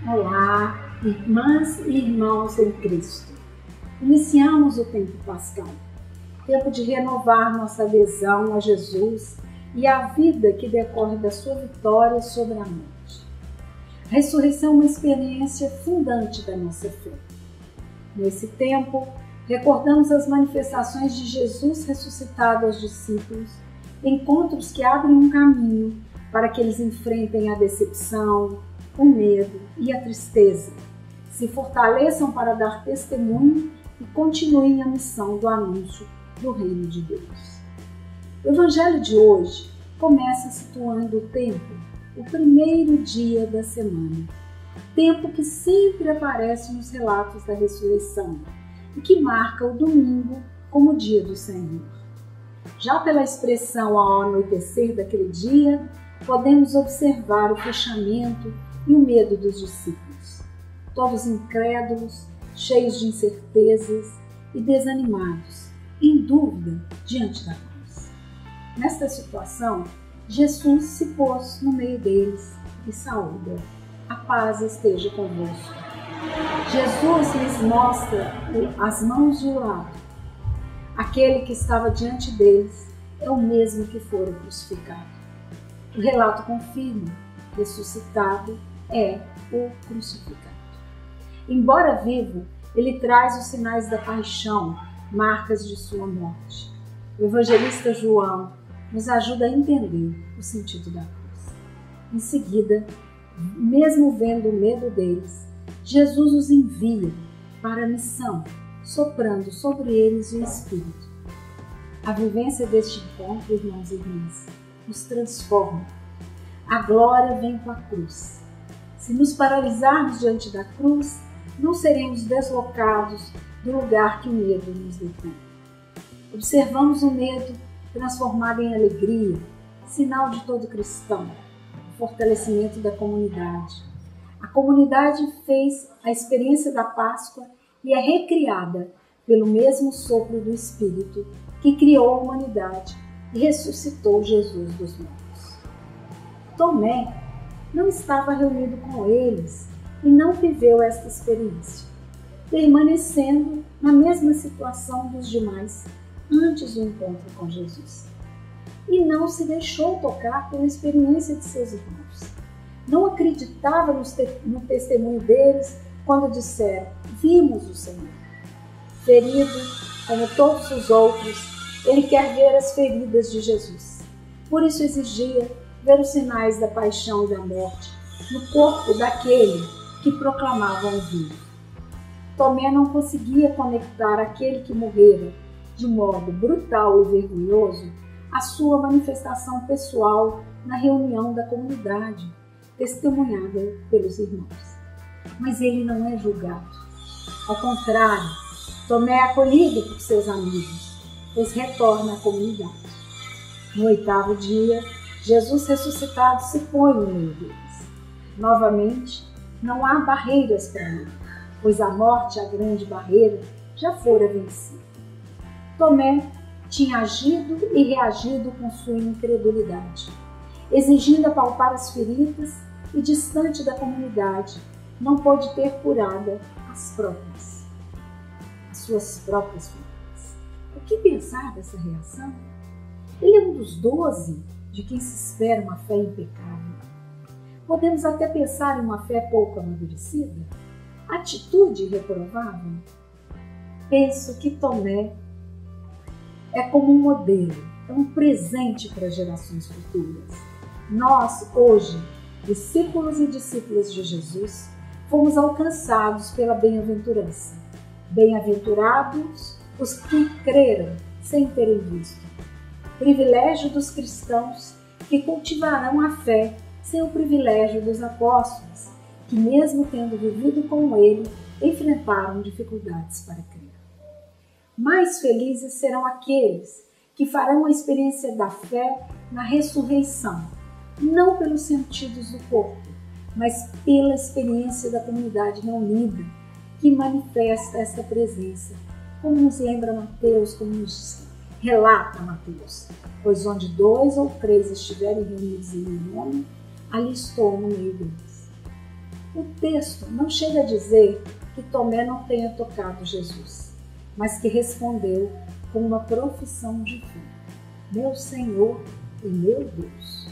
Olá, irmãs e irmãos em Cristo. Iniciamos o tempo pascal, tempo de renovar nossa adesão a Jesus e a vida que decorre da sua vitória sobre a morte. A ressurreição é uma experiência fundante da nossa fé. Nesse tempo, recordamos as manifestações de Jesus ressuscitado aos discípulos, encontros que abrem um caminho para que eles enfrentem a decepção, o medo e a tristeza, se fortaleçam para dar testemunho e continuem a missão do anúncio do Reino de Deus. O Evangelho de hoje começa situando o tempo, o primeiro dia da semana, tempo que sempre aparece nos relatos da ressurreição e que marca o domingo como o dia do Senhor. Já pela expressão ao anoitecer daquele dia, podemos observar o fechamento e o medo dos discípulos, todos incrédulos, cheios de incertezas e desanimados, em dúvida diante da cruz. Nesta situação, Jesus se pôs no meio deles e saúda: a paz esteja convosco. Jesus lhes mostra as mãos e o lado. Aquele que estava diante deles é o mesmo que fora crucificado. O relato confirma: ressuscitado é o crucificado. Embora vivo, ele traz os sinais da paixão, marcas de sua morte. O evangelista João nos ajuda a entender o sentido da cruz. Em seguida, mesmo vendo o medo deles, Jesus os envia para a missão, soprando sobre eles o Espírito. A vivência deste encontro, irmãos e irmãs, nos transforma. A glória vem com a cruz. Se nos paralisarmos diante da cruz, não seremos deslocados do lugar que o medo nos detém. Observamos o medo transformado em alegria, sinal de todo cristão, o fortalecimento da comunidade. A comunidade fez a experiência da Páscoa e é recriada pelo mesmo sopro do Espírito que criou a humanidade e ressuscitou Jesus dos mortos. Tomé não estava reunido com eles e não viveu esta experiência, permanecendo na mesma situação dos demais antes do encontro com Jesus. E não se deixou tocar pela experiência de seus irmãos. Não acreditava no testemunho deles quando disseram: vimos o Senhor. Ferido, como todos os outros, ele quer ver as feridas de Jesus. Por isso exigia ver os sinais da paixão e da morte no corpo daquele que proclamavam vivo. Tomé não conseguia conectar aquele que morrera de modo brutal e vergonhoso à sua manifestação pessoal na reunião da comunidade, testemunhada pelos irmãos. Mas ele não é julgado. Ao contrário, Tomé é acolhido por seus amigos, pois retorna à comunidade. No 8º dia, Jesus ressuscitado se põe no meio deles. Novamente, não há barreiras para ele, pois a morte, a grande barreira, já fora vencida. Tomé tinha agido e reagido com sua incredulidade, exigindo apalpar as feridas e, distante da comunidade, não pôde ter curada as suas próprias feridas. O que pensar dessa reação? Ele é um dos 12 de quem se espera uma fé impecável. Podemos até pensar em uma fé pouco amadurecida? Atitude reprovável? Penso que Tomé é como um modelo, é um presente para gerações futuras. Nós, hoje, discípulos e discípulas de Jesus, fomos alcançados pela bem-aventurança. Bem-aventurados os que creram sem terem visto. Privilégio dos cristãos que cultivarão a fé sem o privilégio dos apóstolos, que mesmo tendo vivido com ele, enfrentaram dificuldades para crer. Mais felizes serão aqueles que farão a experiência da fé na ressurreição, não pelos sentidos do corpo, mas pela experiência da comunidade reunida, que manifesta essa presença, como nos lembra Mateus, como nos relata Mateus: pois onde 2 ou 3 estiverem reunidos em meu nome, ali estou no meio deles. O texto não chega a dizer que Tomé não tenha tocado Jesus, mas que respondeu com uma profissão de fé: meu Senhor e meu Deus.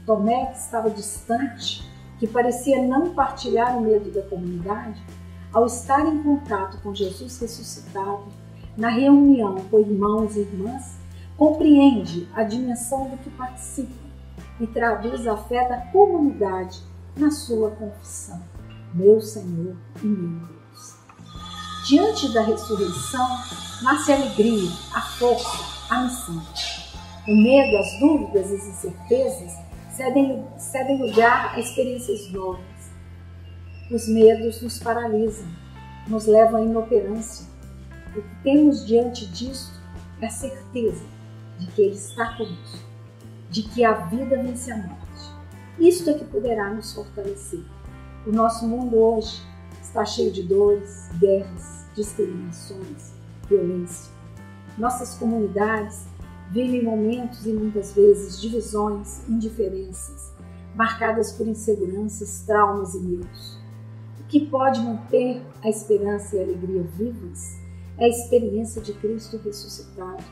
Tomé, que estava distante, que parecia não partilhar o medo da comunidade, ao estar em contato com Jesus ressuscitado, na reunião com irmãos e irmãs, compreende a dimensão do que participa e traduz a fé da comunidade na sua confissão: meu Senhor e meu Deus. Diante da ressurreição, nasce a alegria, a força, a missão. O medo, as dúvidas e as incertezas cedem lugar a experiências novas. Os medos nos paralisam, nos levam à inoperância. O que temos diante disso é a certeza de que Ele está conosco, de que a vida vence a morte. Isto é que poderá nos fortalecer. O nosso mundo hoje está cheio de dores, guerras, discriminações, violência. Nossas comunidades vivem momentos e muitas vezes divisões, indiferenças, marcadas por inseguranças, traumas e medos. O que pode manter a esperança e a alegria vivas é a experiência de Cristo ressuscitado,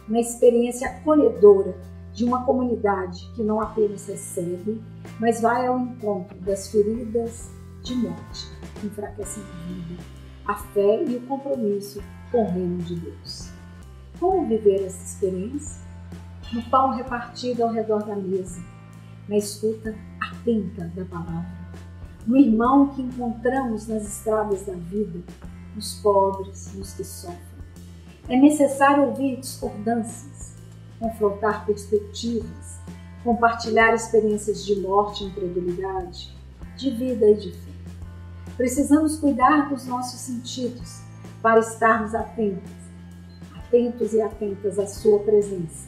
uma experiência acolhedora de uma comunidade que não apenas recebe, mas vai ao encontro das feridas de morte, que enfraquecem a vida, a fé e o compromisso com o reino de Deus. Como viver essa experiência? No pão repartido ao redor da mesa, na escuta atenta da palavra, no irmão que encontramos nas estradas da vida, nos pobres, nos que sofrem. É necessário ouvir discordâncias, confrontar perspectivas, compartilhar experiências de morte e incredulidade, de vida e de fé. Precisamos cuidar dos nossos sentidos para estarmos atentos e atentas à sua presença.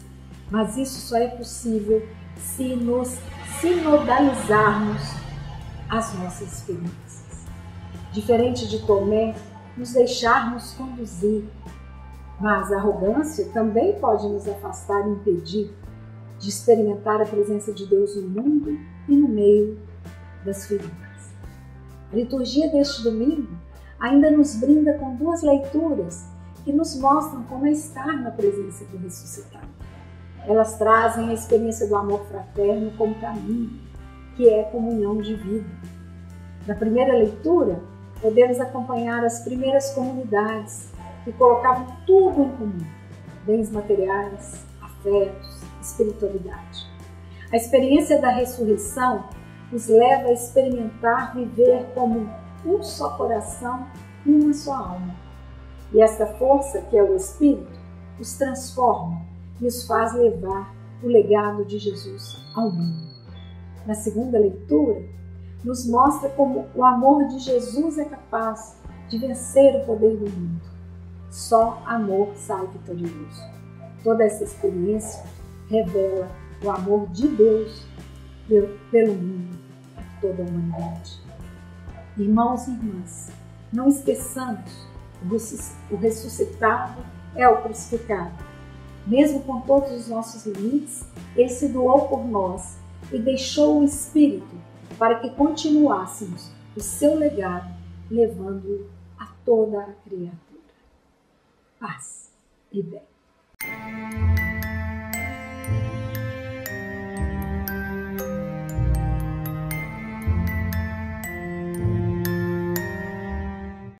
Mas isso só é possível se nos sinodalizarmos as nossas experiências. Diferente de Tomé, nos deixarmos conduzir. Mas a arrogância também pode nos afastar e impedir de experimentar a presença de Deus no mundo e no meio das feridas. A liturgia deste domingo ainda nos brinda com duas leituras que nos mostram como é estar na presença do ressuscitado. Elas trazem a experiência do amor fraterno como caminho, que é comunhão de vida. Na primeira leitura, podemos acompanhar as primeiras comunidades que colocavam tudo em comum: bens materiais, afetos, espiritualidade. A experiência da ressurreição nos leva a experimentar viver como um só coração e uma só alma. E esta força, que é o Espírito, os transforma e os faz levar o legado de Jesus ao mundo. Na segunda leitura, nos mostra como o amor de Jesus é capaz de vencer o poder do mundo. Só amor sai vitorioso. Toda essa experiência revela o amor de Deus pelo mundo, por toda a humanidade. Irmãos e irmãs, não esqueçamos: o ressuscitado é o crucificado. Mesmo com todos os nossos limites, Ele se doou por nós e deixou o Espírito para que continuássemos o seu legado, levando-o a toda a criatura. Paz e bem.